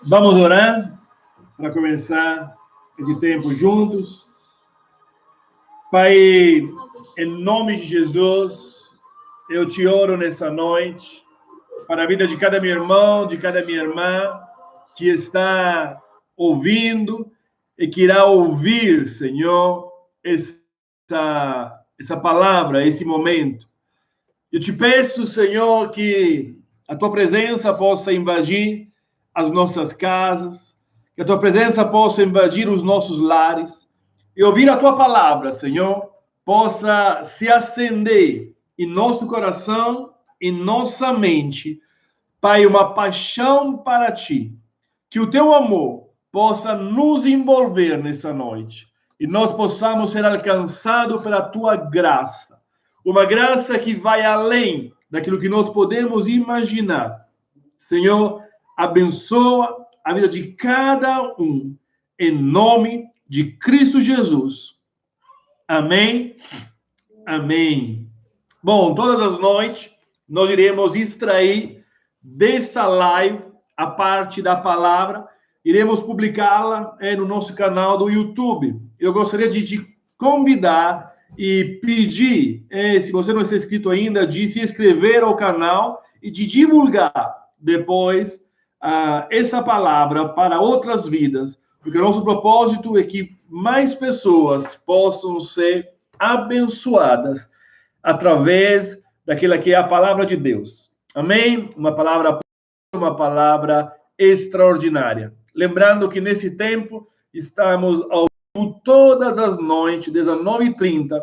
Vamos orar para começar esse tempo juntos. Pai, em nome de Jesus, eu te oro nessa noite para a vida de cada meu irmão, de cada minha irmã que está ouvindo e que irá ouvir, Senhor, essa palavra, esse momento. Eu te peço, Senhor, que a tua presença possa invadir as nossas casas, que a tua presença possa invadir os nossos lares, e ouvir a tua palavra, Senhor, possa se acender em nosso coração, em nossa mente, Pai, uma paixão para ti, que o teu amor possa nos envolver nessa noite, e nós possamos ser alcançados pela tua graça, uma graça que vai além daquilo que nós podemos imaginar. Senhor, abençoa a vida de cada um, em nome de Cristo Jesus. Amém? Amém. Bom, todas as noites nós iremos extrair dessa live a parte da palavra, iremos publicá-la no nosso canal do YouTube. Eu gostaria de te convidar e pedir, se você não está inscrito ainda, de se inscrever ao canal e de divulgar depois essa palavra para outras vidas, porque o nosso propósito é que mais pessoas possam ser abençoadas através daquela que é a palavra de Deus. Amém? Uma palavra extraordinária. Lembrando que nesse tempo estamos ao todas as noites, 19h30,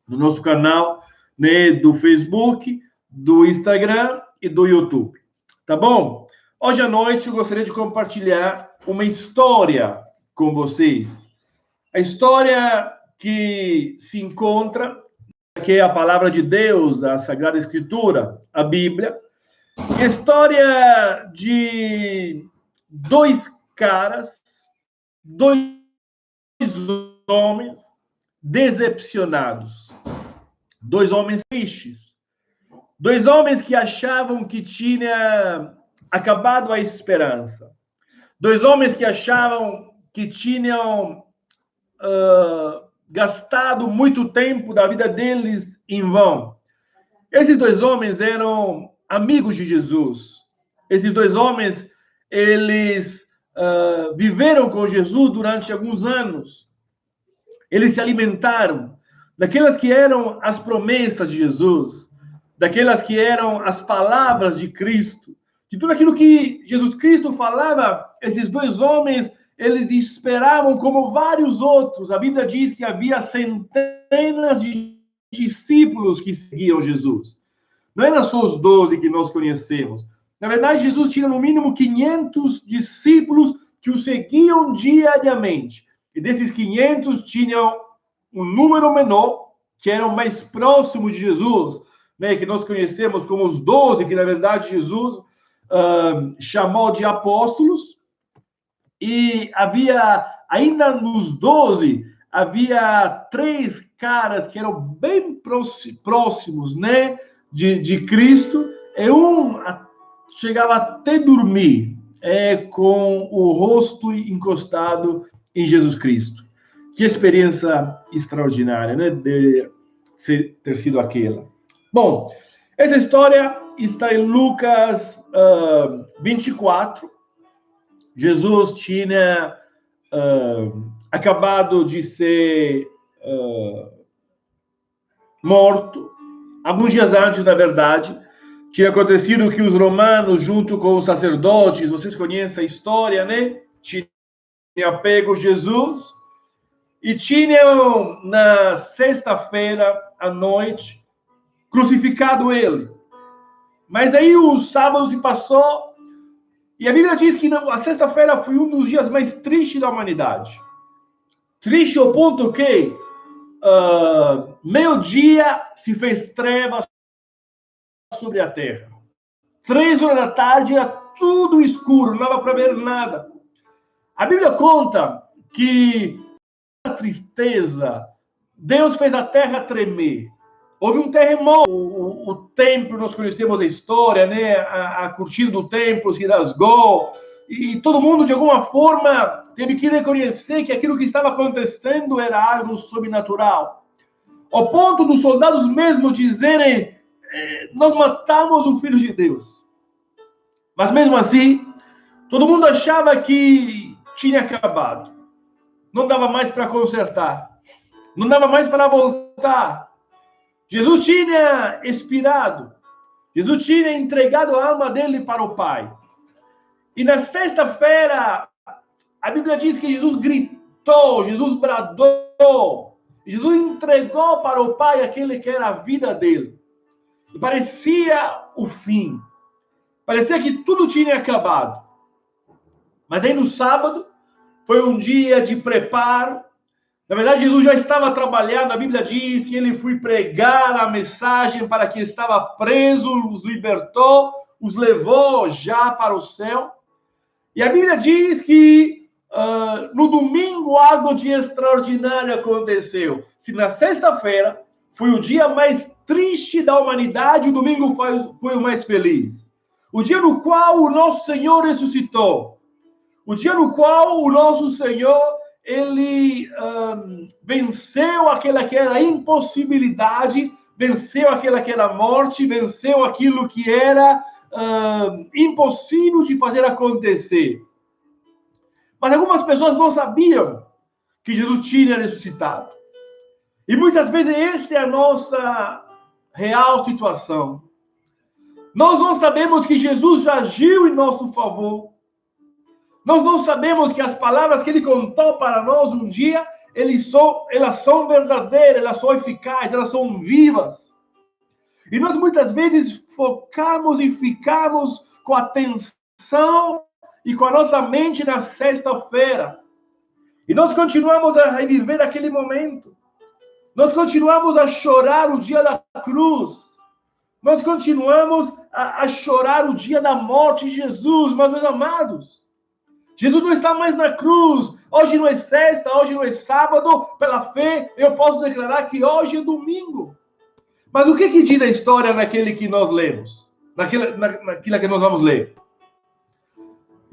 no nosso canal, né, do Facebook, do Instagram e do YouTube. Tá bom? Hoje à noite eu gostaria de compartilhar uma história com vocês. A história que se encontra, que é a palavra de Deus, a Sagrada Escritura, a Bíblia. A história de dois caras, dois homens decepcionados, dois homens tristes, dois homens que achavam que tinha acabado a esperança, dois homens que achavam que tinham gastado muito tempo da vida deles em vão. Esses dois homens eram amigos de Jesus. Esses dois homens, eles viveram com Jesus durante alguns anos. Eles se alimentaram daquelas que eram as promessas de Jesus, daquelas que eram as palavras de Cristo, de tudo aquilo que Jesus Cristo falava. Esses dois homens, eles esperavam como vários outros. A Bíblia diz que havia centenas de discípulos que seguiam Jesus. Não eram só os 12 que nós conhecemos. Na verdade, Jesus tinha no mínimo 500 discípulos que o seguiam diariamente. E desses 500 tinham um número menor, que eram mais próximos de Jesus, né, que nós conhecemos como os 12, que na verdade Jesus chamou de apóstolos. E havia, ainda nos 12, havia 3 caras que eram bem próximos, né, de Cristo, e um chegava até dormir com o rosto encostado em Jesus Cristo. Que experiência extraordinária, né, de ter sido aquela. Bom, essa história está em Lucas 24. Jesus tinha acabado de ser morto. Alguns dias antes, na verdade, tinha acontecido que os romanos, junto com os sacerdotes, vocês conhecem a história, né? Tinham pego Jesus e tinham, na sexta-feira à noite, crucificado ele. Mas aí o sábado se passou e a Bíblia diz que a sexta-feira foi um dos dias mais tristes da humanidade. Triste ao ponto que meio-dia se fez trevas sobre a terra. 3 horas da tarde era tudo escuro, não dava para ver nada. A Bíblia conta que a tristeza, Deus fez a terra tremer. Houve um terremoto. O templo, nós conhecemos a história, né? A cortina do templo se rasgou e todo mundo, de alguma forma, teve que reconhecer que aquilo que estava acontecendo era algo sobrenatural. Ao ponto dos soldados mesmo dizerem, nós matamos o Filho de Deus. Mas mesmo assim, todo mundo achava que tinha acabado. Não dava mais para consertar. Não dava mais para voltar. Jesus tinha expirado. Jesus tinha entregado a alma dele para o Pai. E na sexta-feira, a Bíblia diz que Jesus gritou, Jesus bradou. Jesus entregou para o Pai aquele que era a vida dele. E parecia o fim. Parecia que tudo tinha acabado. Mas aí no sábado, foi um dia de preparo. Na verdade, Jesus já estava trabalhando. A Bíblia diz que ele foi pregar a mensagem para quem estava preso, os libertou, os levou já para o céu. E a Bíblia diz que no domingo algo de extraordinário aconteceu. Se na sexta-feira foi o dia mais triste da humanidade, o domingo foi o mais feliz. O dia no qual o nosso Senhor ressuscitou. O dia no qual o nosso Senhor, ele venceu aquela que era impossibilidade, venceu aquela que era morte, venceu aquilo que era impossível de fazer acontecer. Mas algumas pessoas não sabiam que Jesus tinha ressuscitado. E muitas vezes essa é a nossa real situação. Nós não sabemos que Jesus já agiu em nosso favor. Nós não sabemos que as palavras que ele contou para nós um dia, elas são verdadeiras, elas são eficazes, elas são vivas. E nós muitas vezes focamos e ficamos com atenção e com a nossa mente na sexta-feira. E nós continuamos a reviver aquele momento. Nós continuamos a chorar o dia da cruz. Nós continuamos a chorar o dia da morte de Jesus, mas, meus amados, Jesus não está mais na cruz. Hoje não é sexta, hoje não é sábado. Pela fé, eu posso declarar que hoje é domingo. Mas o que diz a história naquele que nós lemos? Naquilo que nós vamos ler?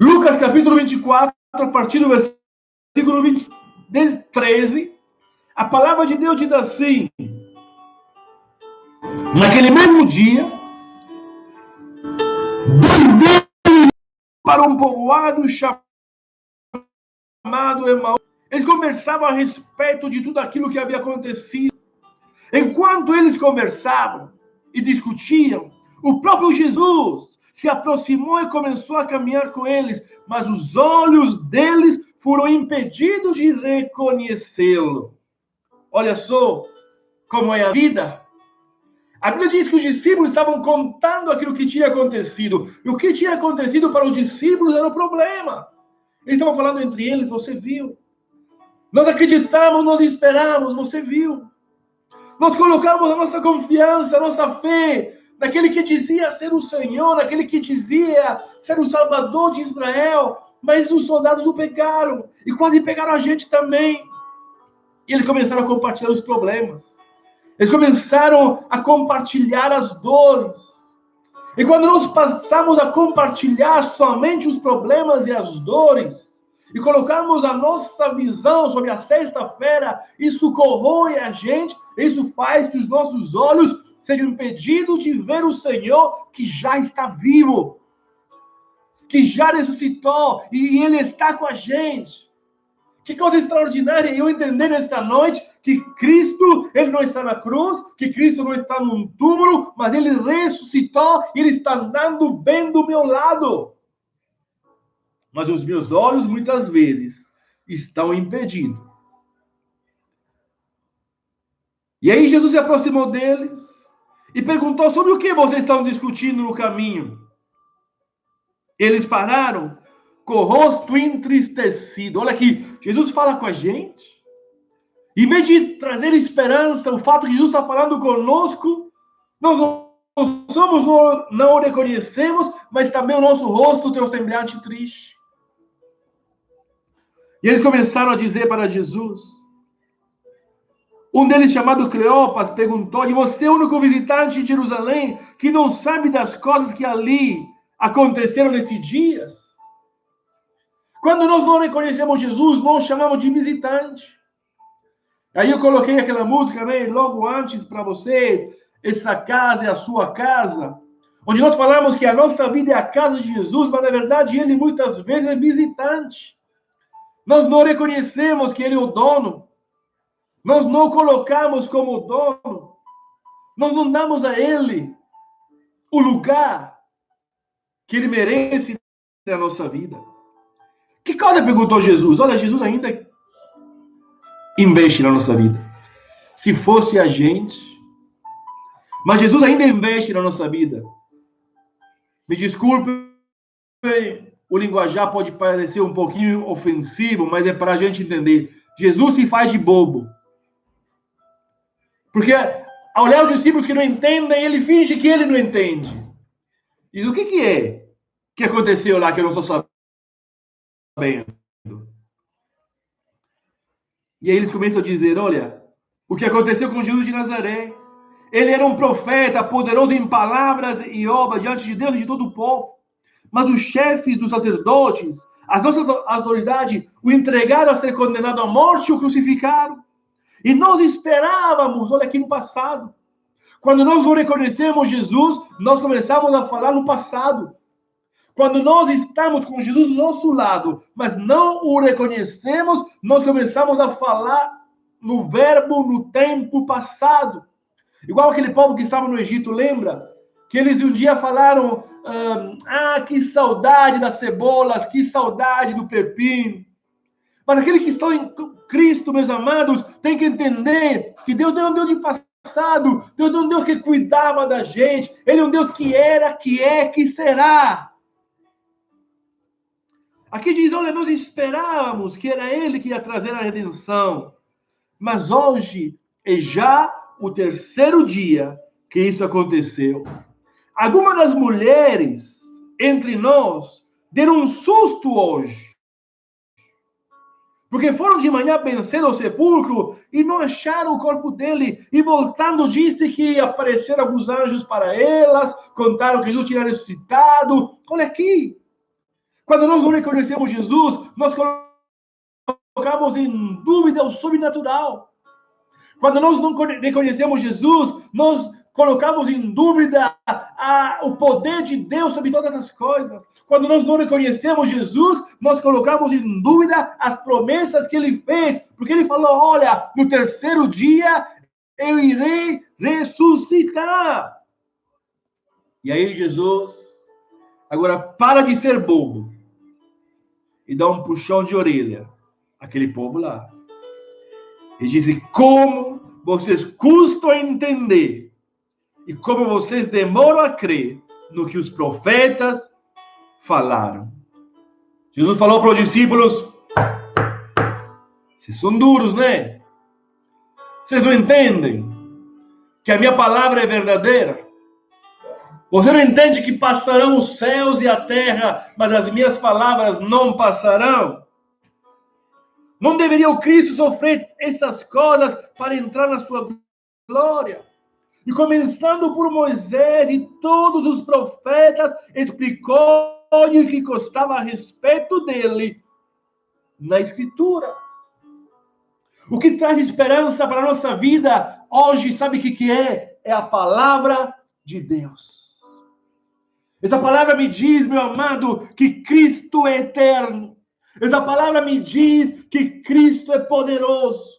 Lucas capítulo 24, a partir do versículo 13, a palavra de Deus diz assim: naquele mesmo dia, dois deles para um povoado chamado Emaús. Eles conversavam a respeito de tudo aquilo que havia acontecido. Enquanto eles conversavam e discutiam, o próprio Jesus se aproximou e começou a caminhar com eles, mas os olhos deles foram impedidos de reconhecê-lo. Olha só como é a vida. A Bíblia diz que os discípulos estavam contando aquilo que tinha acontecido. E o que tinha acontecido para os discípulos era o problema. Eles estavam falando entre eles, você viu. Nós acreditamos, nós esperamos, você viu. Nós colocamos a nossa confiança, a nossa fé naquele que dizia ser o Senhor, naquele que dizia ser o Salvador de Israel. Mas os soldados o pegaram. E quase pegaram a gente também. E eles começaram a compartilhar os problemas. Eles começaram a compartilhar as dores. E quando nós passamos a compartilhar somente os problemas e as dores, e colocamos a nossa visão sobre a sexta-feira, isso corrói a gente, isso faz que os nossos olhos sejam impedidos de ver o Senhor que já está vivo, que já ressuscitou, e Ele está com a gente. Que coisa extraordinária eu entender nessa noite que Cristo, Ele não está na cruz, que Cristo não está num túmulo, mas Ele ressuscitou e Ele está andando bem do meu lado. Mas os meus olhos, muitas vezes, estão impedidos. E aí Jesus se aproximou deles e perguntou sobre o que vocês estão discutindo no caminho. Eles pararam com o rosto entristecido. Olha aqui, Jesus fala com a gente. Em vez de trazer esperança, o fato que Jesus está falando conosco, nós não o reconhecemos, mas também o nosso rosto tem um semblante triste. E eles começaram a dizer para Jesus. Um deles, chamado Cleopas, perguntou: e você é o único visitante de Jerusalém que não sabe das coisas que ali aconteceram nesses dias? Quando nós não reconhecemos Jesus, nós chamamos de visitante. Aí eu coloquei aquela música, né, logo antes para vocês. Essa casa é a sua casa. Onde nós falamos que a nossa vida é a casa de Jesus, mas na verdade ele muitas vezes é visitante. Nós não reconhecemos que ele é o dono. Nós não o colocamos como dono. Nós não damos a ele o lugar que ele merece na nossa vida. Que coisa perguntou Jesus? Olha, Jesus ainda investe na nossa vida. Se fosse a gente, mas Jesus ainda investe na nossa vida. Me desculpe, o linguajar pode parecer um pouquinho ofensivo, mas é para a gente entender. Jesus se faz de bobo. Porque ao olhar os discípulos que não entendem, ele finge que ele não entende. E o que é que aconteceu lá que eu não estou sabendo? E aí eles começam a dizer, olha, o que aconteceu com Jesus de Nazaré. Ele era um profeta, poderoso em palavras e obras diante de Deus e de todo o povo. Mas os chefes dos sacerdotes, as nossas autoridades, o entregaram a ser condenado à morte e o crucificaram. E nós esperávamos, olha aqui no passado. Quando nós não reconhecemos Jesus, nós começamos a falar no passado. Quando nós estamos com Jesus do nosso lado, mas não o reconhecemos, nós começamos a falar no verbo, no tempo passado. Igual aquele povo que estava no Egito, lembra? Que eles um dia falaram, que saudade das cebolas, que saudade do pepino. Mas aqueles que estão em Cristo, meus amados, tem que entender que Deus não é um Deus de passado, Deus não é um Deus que cuidava da gente, Ele é um Deus que era, que é, que será. Aqui diz, olha, nós esperávamos que era Ele que ia trazer a redenção, mas hoje é já o terceiro dia que isso aconteceu. Algumas das mulheres entre nós deram um susto hoje. Porque foram de manhã bem cedo ao sepulcro e não acharam o corpo dele. E voltando, disse que apareceram alguns anjos para elas, contaram que Jesus tinha ressuscitado. Olha aqui. Quando nós não reconhecemos Jesus, nós colocamos em dúvida o sobrenatural. Quando nós não reconhecemos Jesus, nós colocamos em dúvida o poder de Deus sobre todas as coisas. Quando nós não reconhecemos Jesus, nós colocamos em dúvida as promessas que ele fez. Porque ele falou, olha, no terceiro dia eu irei ressuscitar. E aí Jesus, agora para de ser bobo e dá um puxão de orelha àquele povo lá. E disse, como vocês custam a entender e como vocês demoram a crer no que os profetas falaram. Jesus falou para os discípulos, vocês são duros, né? Vocês não entendem que a minha palavra é verdadeira? Você não entende que passarão os céus e a terra, mas as minhas palavras não passarão? Não deveria o Cristo sofrer essas coisas para entrar na sua glória? E começando por Moisés e todos os profetas, explicou-lhe o que constava a respeito dele na Escritura. O que traz esperança para a nossa vida hoje, sabe o que é? É a palavra de Deus. Essa palavra me diz, meu amado, que Cristo é eterno. Essa palavra me diz que Cristo é poderoso.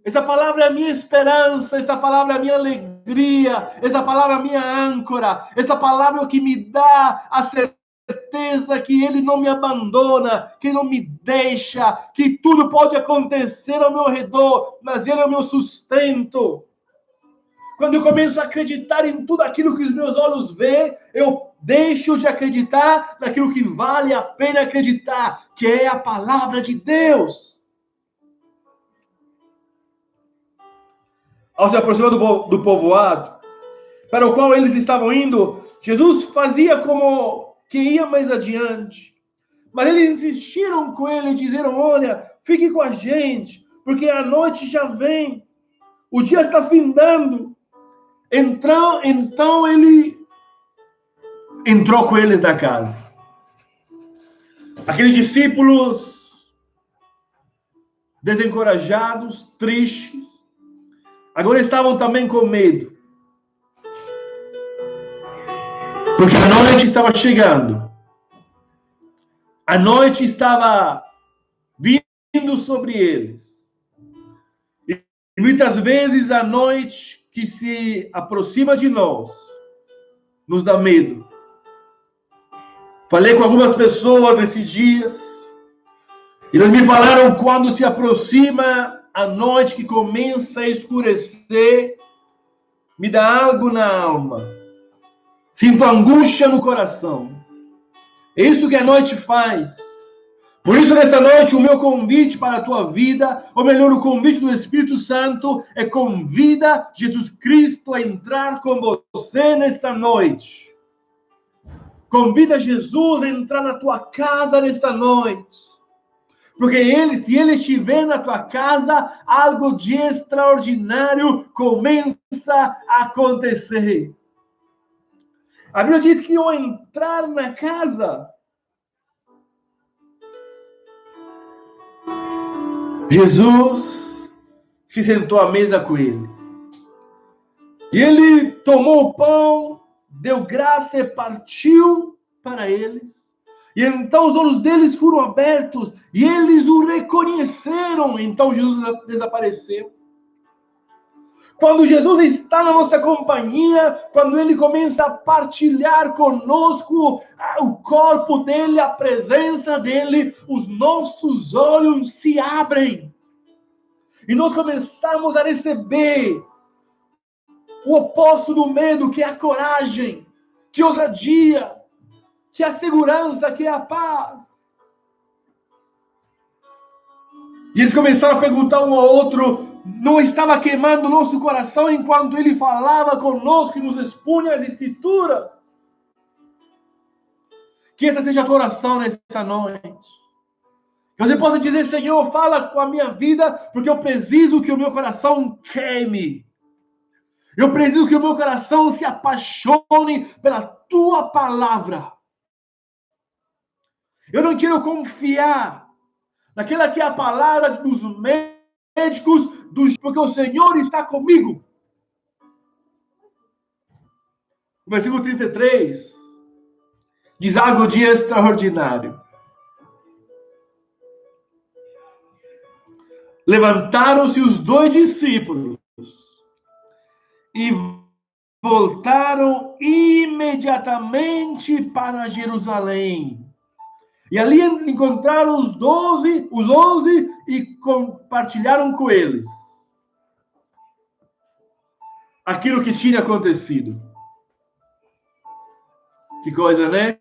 Essa palavra é a minha esperança, essa palavra é a minha alegria, essa palavra é a minha âncora, essa palavra é o que me dá a certeza que Ele não me abandona, que não me deixa, que tudo pode acontecer ao meu redor, mas Ele é o meu sustento. Quando eu começo a acreditar em tudo aquilo que os meus olhos veem, eu deixo de acreditar naquilo que vale a pena acreditar, que é a palavra de Deus. Ao se aproximar do povoado, para o qual eles estavam indo, Jesus fazia como que ia mais adiante. Mas eles insistiram com ele e disseram, olha, fique com a gente, porque a noite já vem, o dia está findando. Então ele entrou com eles na casa. Aqueles discípulos desencorajados, tristes, agora estavam também com medo. Porque a noite estava chegando. A noite estava vindo sobre eles. E muitas vezes a noite que se aproxima de nós nos dá medo. Falei com algumas pessoas esses dias. E eles me falaram quando se aproxima a noite que começa a escurecer, me dá algo na alma. Sinto angústia no coração. É isso que a noite faz. Por isso, nessa noite, o meu convite para a tua vida, ou melhor, o convite do Espírito Santo, é convida Jesus Cristo a entrar com você nessa noite. Convida Jesus a entrar na tua casa nessa noite. Porque se ele estiver na tua casa, algo de extraordinário começa a acontecer. A Bíblia diz que ao entrar na casa, Jesus se sentou à mesa com ele. E ele tomou o pão, deu graça e partiu para eles. E então os olhos deles foram abertos e eles o reconheceram. Então Jesus desapareceu. Quando Jesus está na nossa companhia, quando ele começa a partilhar conosco o corpo dele, a presença dele, os nossos olhos se abrem. E nós começamos a receber o oposto do medo, que é a coragem, que é a ousadia, que é a segurança, que é a paz. E eles começaram a perguntar um ao outro, não estava queimando o nosso coração enquanto ele falava conosco e nos expunha as Escrituras? Que essa seja a tua oração nessa noite. Que você possa dizer, Senhor, fala com a minha vida, porque eu preciso que o meu coração queime. Eu preciso que o meu coração se apaixone pela tua palavra. Eu não quero confiar naquela que é a palavra dos médicos, porque o Senhor está comigo. O versículo 33 diz algo de extraordinário. Levantaram-se os dois discípulos e voltaram imediatamente para Jerusalém. E ali encontraram os 11 e compartilharam com eles aquilo que tinha acontecido. Que coisa, né?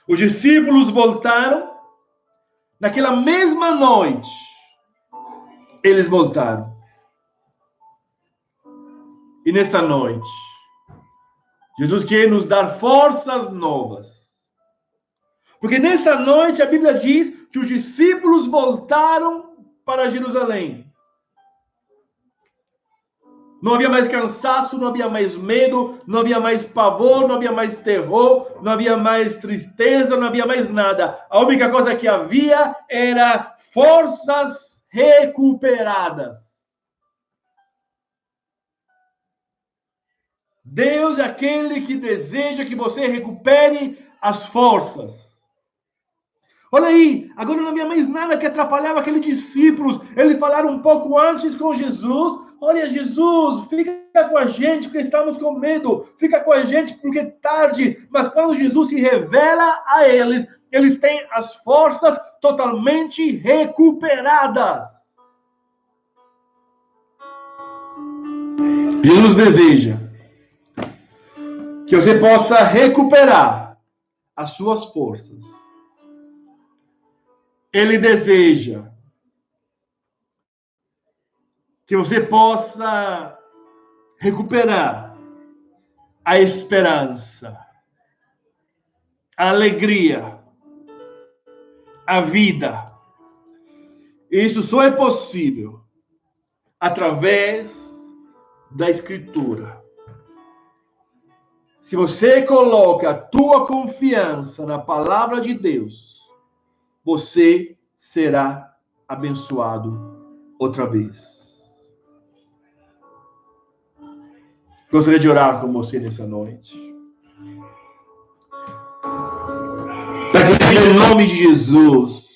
Os discípulos voltaram. Naquela mesma noite, eles voltaram. E nesta noite, Jesus quer nos dar forças novas. Porque nessa noite a Bíblia diz que os discípulos voltaram para Jerusalém. Não havia mais cansaço, não havia mais medo, não havia mais pavor, não havia mais terror, não havia mais tristeza, não havia mais nada. A única coisa que havia era forças recuperadas. Deus é aquele que deseja que você recupere as forças. Olha aí, agora não havia mais nada que atrapalhava aqueles discípulos. Eles falaram um pouco antes com Jesus. Olha, Jesus, fica com a gente porque estamos com medo. Fica com a gente porque é tarde. Mas quando Jesus se revela a eles, eles têm as forças totalmente recuperadas. Jesus deseja que você possa recuperar as suas forças. Ele deseja que você possa recuperar a esperança, a alegria, a vida. Isso só é possível através da Escritura. Se você coloca a tua confiança na palavra de Deus, você será abençoado outra vez. Gostaria de orar com você nessa noite. Para que seja em nome de Jesus.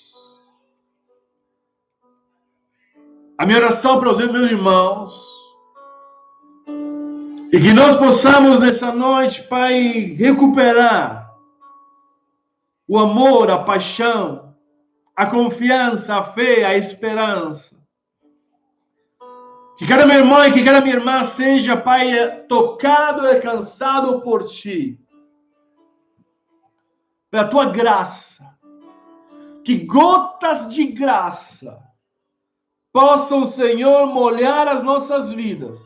A minha oração para os meus irmãos. E que nós possamos nessa noite, Pai, recuperar o amor, a paixão, a confiança, a fé, a esperança. Que cada meu irmão e que cada minha irmã seja, Pai, tocado e alcançado por Ti. Pela Tua graça. Que gotas de graça possam, Senhor, molhar as nossas vidas.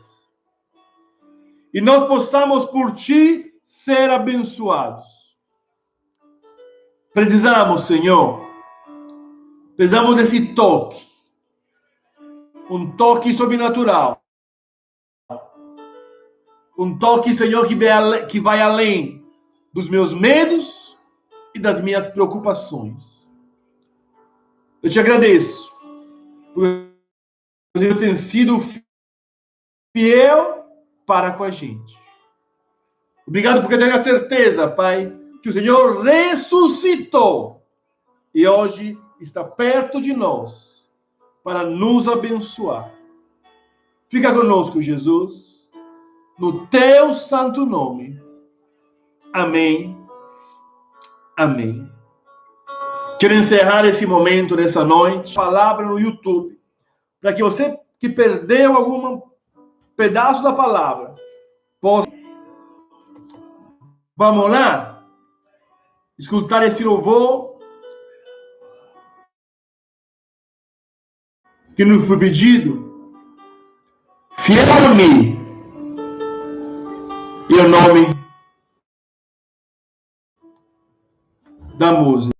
E nós possamos, por Ti, ser abençoados. Precisamos, Senhor. Precisamos desse toque. Um toque sobrenatural. Um toque, Senhor, que vai além dos meus medos e das minhas preocupações. Eu te agradeço por eu ter sido fiel para com a gente. Obrigado porque eu tenho a certeza, Pai, que o Senhor ressuscitou e hoje está perto de nós para nos abençoar. Fica conosco, Jesus, no Teu santo nome. Amém. Amém. Quero encerrar esse momento nessa noite, palavra no YouTube, para que você que perdeu algum pedaço da palavra, possa, vamos lá, escutar esse louvor que nos foi pedido, fiel a mim, e o nome da música.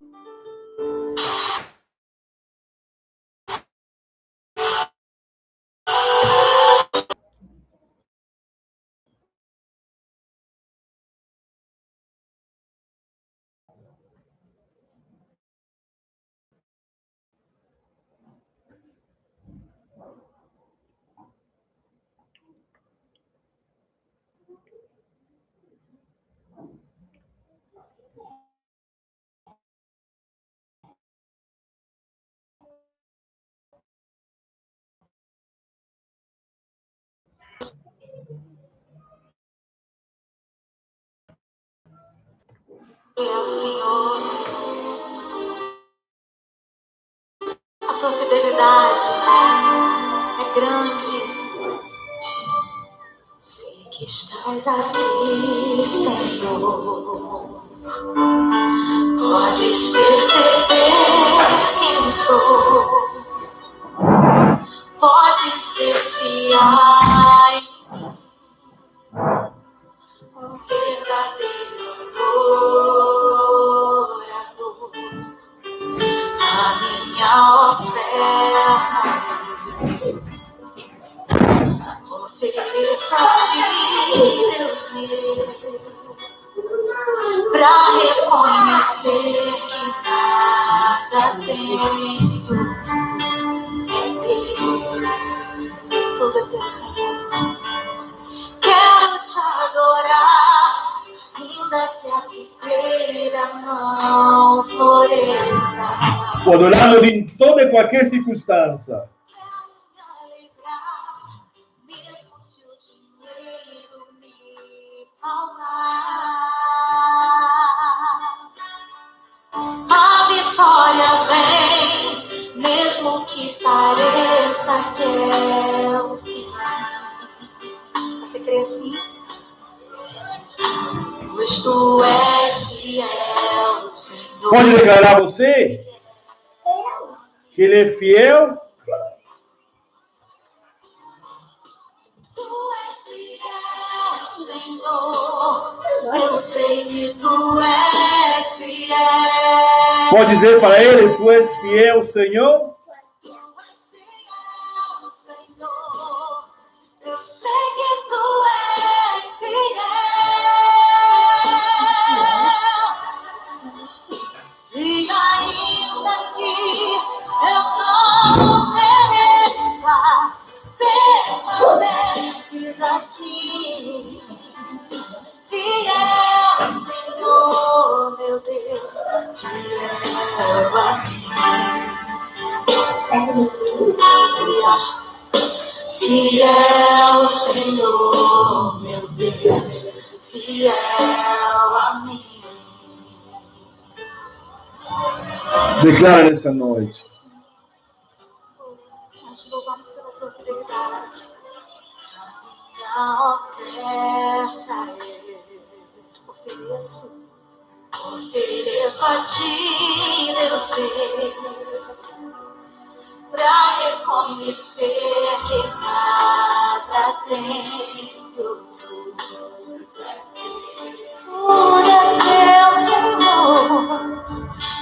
Senhor, a tua fidelidade é grande. Sei que estás aqui, Senhor. Podes perceber quem sou. Podes ver se há em mim um verdadeiro adorador. A minha oferta ofereço a Ti, Deus meu, pra reconhecer que nada tenho em Ti. Tudo é Teu, Senhor. Quero Te adorar, ainda que a figueira não floresça. O adorarmos em toda e qualquer circunstância. Quero me alegrar, mesmo se o dinheiro me faltar. A vitória vem, mesmo que pareça que é o fim. Você crê assim? Pois Tu és fiel, Senhor. Pode declarar você que Ele é fiel? Tu és fiel, Senhor. Eu sei que Tu és fiel. Pode dizer para Ele, Tu és fiel, Senhor? Tu és fiel, Senhor. Eu sei que Tu és fiel. fiel a mim. Fiel, Senhor, meu Deus, fiel a mim. Declara nessa noite. Nós te louvamos pela tua fidelidade. A minha oferta ofereço a ti, Deus Deus, pra reconhecer que nada tenho. Tudo é teu, Senhor.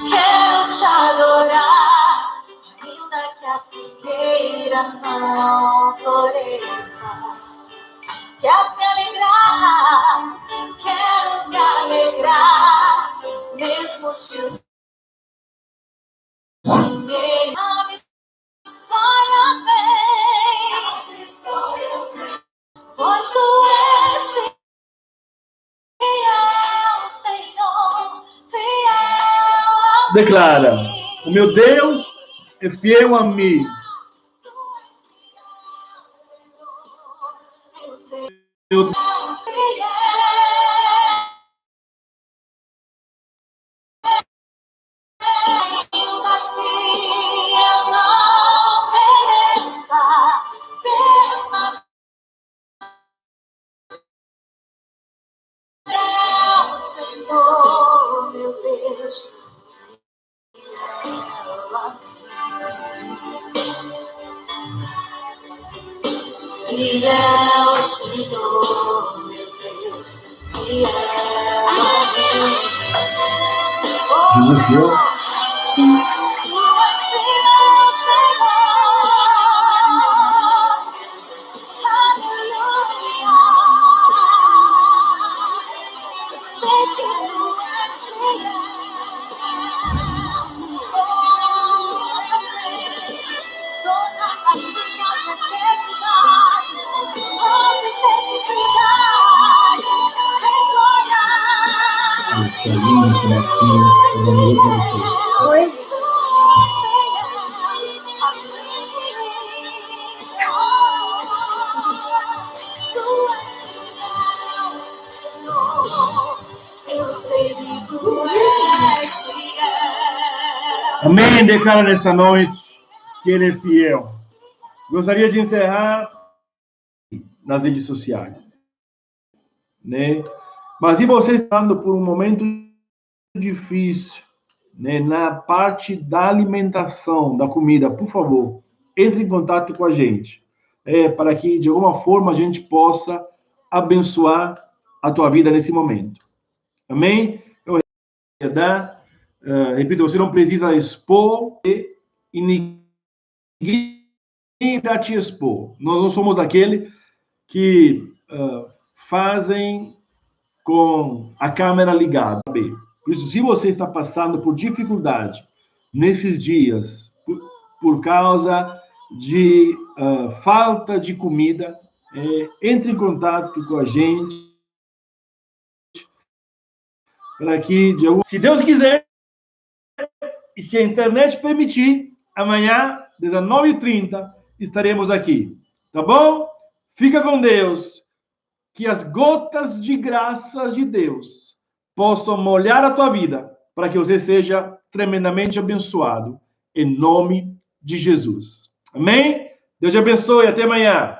Quero te adorar, ainda que a figueira não floresça. Quero me alegrar, quero me alegrar, mesmo se o dinheiro não me sonha bem, pois tu és fiel, Senhor, fiel a mim. Declara: o meu Deus é fiel a mim. Eu Senhor, meu Deus, fiel, Senhor, meu Deus, fiel a mim. Jesus fiel? Sim. Oi. Eu sei que tu és fiel. Amém. Declara nessa noite que Ele é fiel. Gostaria de encerrar nas redes sociais, né? Mas se você está passando por um momento difícil, né, na parte da alimentação, da comida, por favor, entre em contato com a gente, para que, de alguma forma, a gente possa abençoar a tua vida nesse momento. Amém? Eu repito, você não precisa expor e ninguém irá te expor. Nós não somos aquele que fazem com a câmera ligada. Por isso, se você está passando por dificuldade nesses dias, por causa de falta de comida, entre em contato com a gente, para que, se Deus quiser, e se a internet permitir, amanhã, 19h30, estaremos aqui. Tá bom? Fica com Deus. Que as gotas de graça de Deus possam molhar a tua vida, para que você seja tremendamente abençoado, em nome de Jesus. Amém? Deus te abençoe, até amanhã.